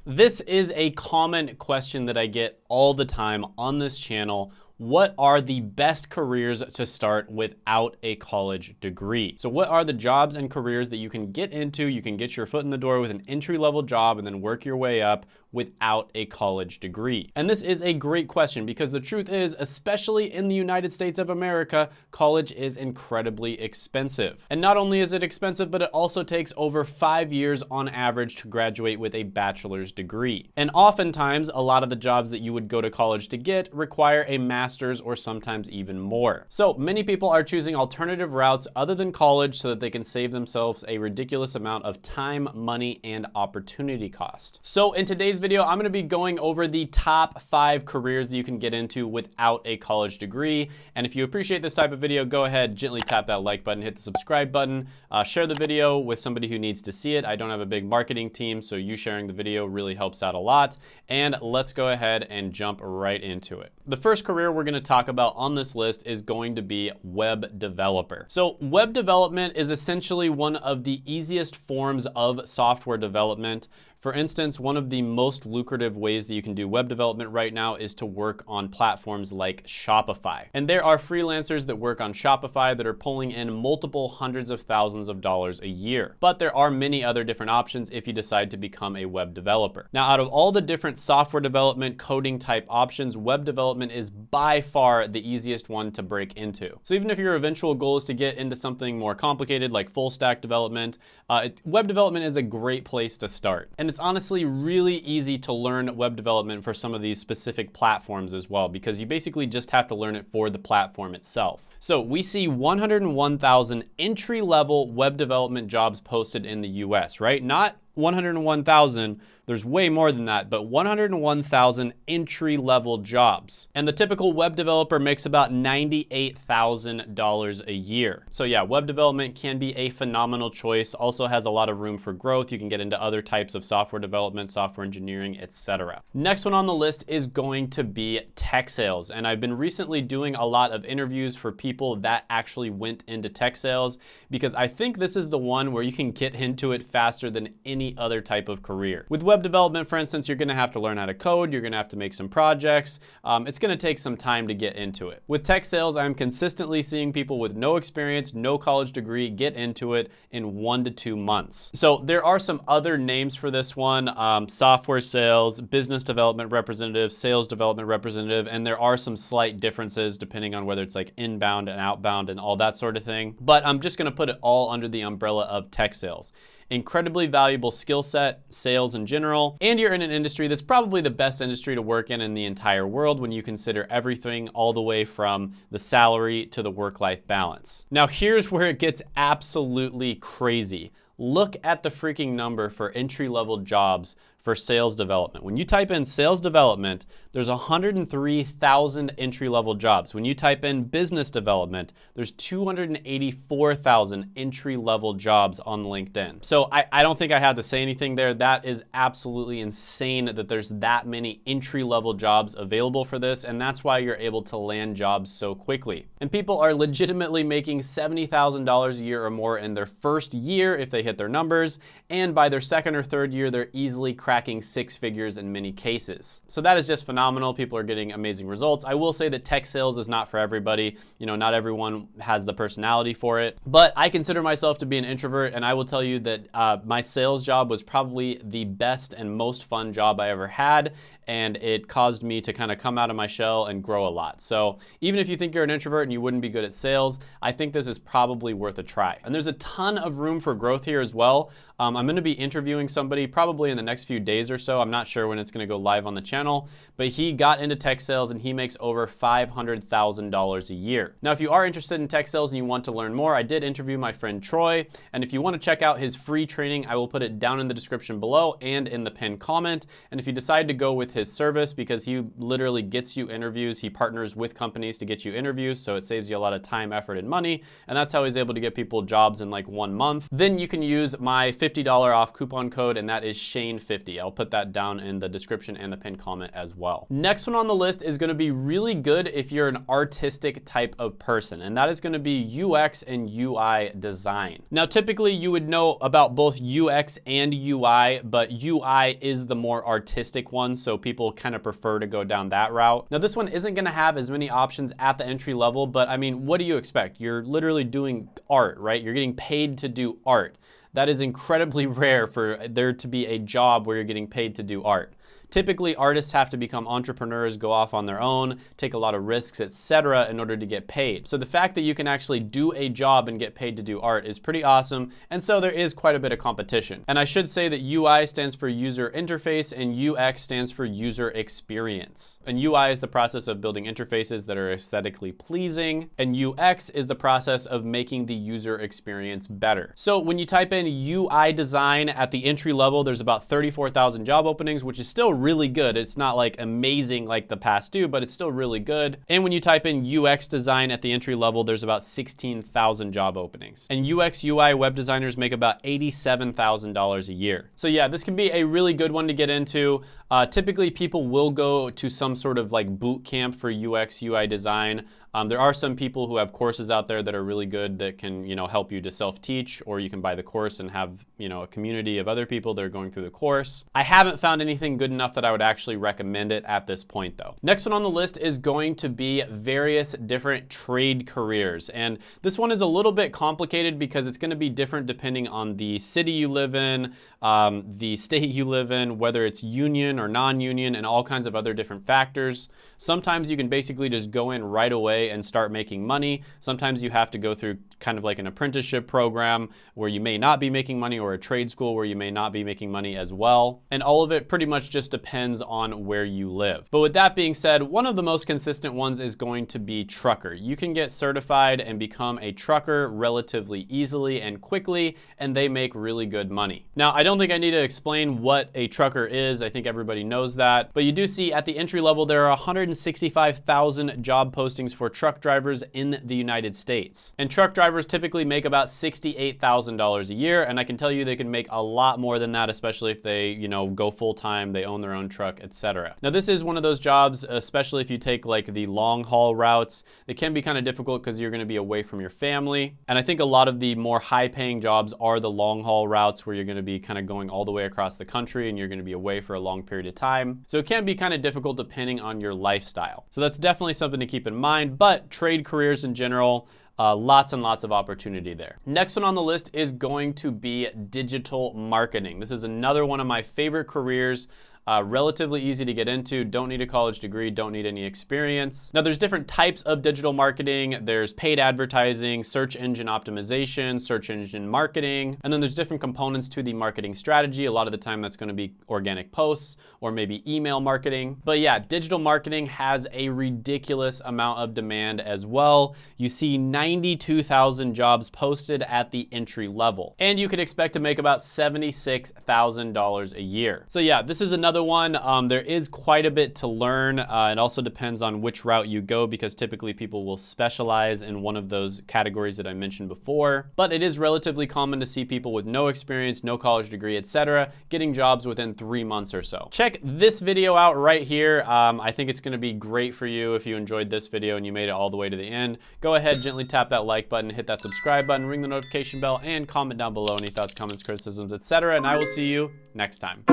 This is a common question that I get all the time on this channel. What are the best careers to start without a college degree? So what are the jobs and careers that you can get into? You can get your foot in the door with an entry-level job and then work your way up without a college degree. And this is a great question because the truth is, especially in the United States of America, college is incredibly expensive. And not only is it expensive, but it also takes over 5 years on average to graduate with a bachelor's degree. And oftentimes, a lot of the jobs that you would go to college to get require a master's or sometimes even more. So many people are choosing alternative routes other than college so that they can save themselves a ridiculous amount of time, money, and opportunity cost. So in today's video, I'm gonna be going over the top 5 careers that you can get into without a college degree. And if you appreciate this type of video, go ahead, gently tap that like button, hit the subscribe button, share the video with somebody who needs to see it. I don't have a big marketing team, so you sharing the video really helps out a lot. And let's go ahead and jump right into it. The first career we're gonna talk about on this list is going to be web developer. So web development is essentially one of the easiest forms of software development. For instance, one of the most lucrative ways that you can do web development right now is to work on platforms like Shopify. And there are freelancers that work on Shopify that are pulling in multiple hundreds of thousands of dollars a year. But there are many other different options if you decide to become a web developer. Now, out of all the different software development, coding type options, web development is by far the easiest one to break into. So even if your eventual goal is to get into something more complicated like full stack development, web development is a great place to start. And it's honestly really easy to learn web development for some of these specific platforms as well, because you basically just have to learn it for the platform itself. So we see 101,000 entry-level web development jobs posted in the US, right? Not 101,000, there's way more than that, but 101,000 entry-level jobs. And the typical web developer makes about $98,000 a year. So yeah, web development can be a phenomenal choice, also has a lot of room for growth. You can get into other types of software development, software engineering, etc. Next one on the list is going to be tech sales. And I've been recently doing a lot of interviews for people that actually went into tech sales because I think this is the one where you can get into it faster than any other type of career. With web development, for instance, you're gonna have to learn how to code, you're gonna have to make some projects. It's gonna take some time to get into it. With tech sales, I'm consistently seeing people with no experience, no college degree get into it in 1 to 2 months. So there are some other names for this one, software sales, business development representative, sales development representative, and there are some slight differences depending on whether it's like inbound and outbound and all that sort of thing. But I'm just gonna put it all under the umbrella of tech sales. Incredibly valuable skill set, sales in general, and you're in an industry that's probably the best industry to work in the entire world when you consider everything all the way from the salary to the work-life balance. Now here's where it gets absolutely crazy. Look at the freaking number for entry-level jobs for sales development. When you type in sales development, there's 103,000 entry-level jobs. When you type in business development, there's 284,000 entry-level jobs on LinkedIn. So I don't think I had to say anything there. That is absolutely insane that there's that many entry-level jobs available for this, and that's why you're able to land jobs so quickly. And people are legitimately making $70,000 a year or more in their first year if they hit their numbers, and by their second or third year, they're easily cracking 6 figures in many cases. So that is just phenomenal. People are getting amazing results. I will say that tech sales is not for everybody. You know, not everyone has the personality for it, but I consider myself to be an introvert, and I will tell you that my sales job was probably the best and most fun job I ever had, and it caused me to kind of come out of my shell and grow a lot. So even if you think you're an introvert and you wouldn't be good at sales, I think this is probably worth a try. And there's a ton of room for growth here as well. I'm gonna be interviewing somebody probably in the next few days or so. I'm not sure when it's gonna go live on the channel, but he got into tech sales and he makes over $500,000 a year. Now, if you are interested in tech sales and you want to learn more, I did interview my friend Troy, and if you wanna check out his free training, I will put it down in the description below and in the pinned comment. And if you decide to go with his service, because he literally gets you interviews, he partners with companies to get you interviews, so it saves you a lot of time, effort, and money, and that's how he's able to get people jobs in like 1 month, then you can use my $50 off coupon code, and that is Shane50. 50. I'll put that down in the description and the pinned comment as well. Next one on the list is gonna be really good if you're an artistic type of person, and that is gonna be UX and UI design. Now, typically you would know about both UX and UI, but UI is the more artistic one, so people kind of prefer to go down that route. Now, this one isn't gonna have as many options at the entry level, but I mean, what do you expect? You're literally doing art, right? You're getting paid to do art. That is incredibly rare for there to be a job where you're getting paid to do art. Typically, artists have to become entrepreneurs, go off on their own, take a lot of risks, etc., in order to get paid. So the fact that you can actually do a job and get paid to do art is pretty awesome, and so there is quite a bit of competition. And I should say that UI stands for user interface and UX stands for user experience. And UI is the process of building interfaces that are aesthetically pleasing, and UX is the process of making the user experience better. So when you type in UI design at the entry level, there's about 34,000 job openings, which is still really good. It's not like amazing like the past two, but it's still really good. And when you type in UX design at the entry level, there's about 16,000 job openings. And UX UI web designers make about $87,000 a year. So yeah, this can be a really good one to get into. Typically people will go to some sort of like boot camp for UX UI design. There are some people who have courses out there that are really good that can, help you to self-teach, or you can buy the course and have, a community of other people that are going through the course. I haven't found anything good enough that I would actually recommend it at this point though. Next one on the list is going to be various different trade careers. And this one is a little bit complicated because it's going to be different depending on the city you live in, the state you live in, whether it's union or non-union, and all kinds of other different factors. Sometimes you can basically just go in right away and start making money. Sometimes you have to go through kind of like an apprenticeship program where you may not be making money, or a trade school where you may not be making money as well. And all of it pretty much just depends on where you live. But with that being said, one of the most consistent ones is going to be trucker. You can get certified and become a trucker relatively easily and quickly, and they make really good money. Now, I don't think I need to explain what a trucker is. I think everybody knows that. But you do see at the entry level, there are 165,000 job postings for truck drivers in the United States. And truck drivers typically make about $68,000 a year. And I can tell you they can make a lot more than that, especially if they, go full time, they own their own truck, etc. Now, this is one of those jobs, especially if you take like the long haul routes, that can be kind of difficult because you're going to be away from your family. And I think a lot of the more high paying jobs are the long haul routes where you're going to be kind of going all the way across the country and you're going to be away for a long period of time. So it can be kind of difficult depending on your lifestyle. So that's definitely something to keep in mind, but trade careers in general, lots and lots of opportunity there. Next one on the list is going to be digital marketing. This is another one of my favorite careers. Relatively easy to get into, don't need a college degree, don't need any experience. Now, there's different types of digital marketing. There's paid advertising, search engine optimization, search engine marketing, and then there's different components to the marketing strategy. A lot of the time that's going to be organic posts or maybe email marketing. But yeah, digital marketing has a ridiculous amount of demand as well. You see 92,000 jobs posted at the entry level, and you could expect to make about $76,000 a year. So yeah, this is another one. There is quite a bit to learn. It also depends on which route you go, because typically people will specialize in one of those categories that I mentioned before. But it is relatively common to see people with no experience, no college degree, etc., getting jobs within 3 months or so. Check this video out right here. I think it's going to be great for you if you enjoyed this video and you made it all the way to the end. Go ahead, gently tap that like button, hit that subscribe button, ring the notification bell, and comment down below any thoughts, comments, criticisms, etc. And I will see you next time.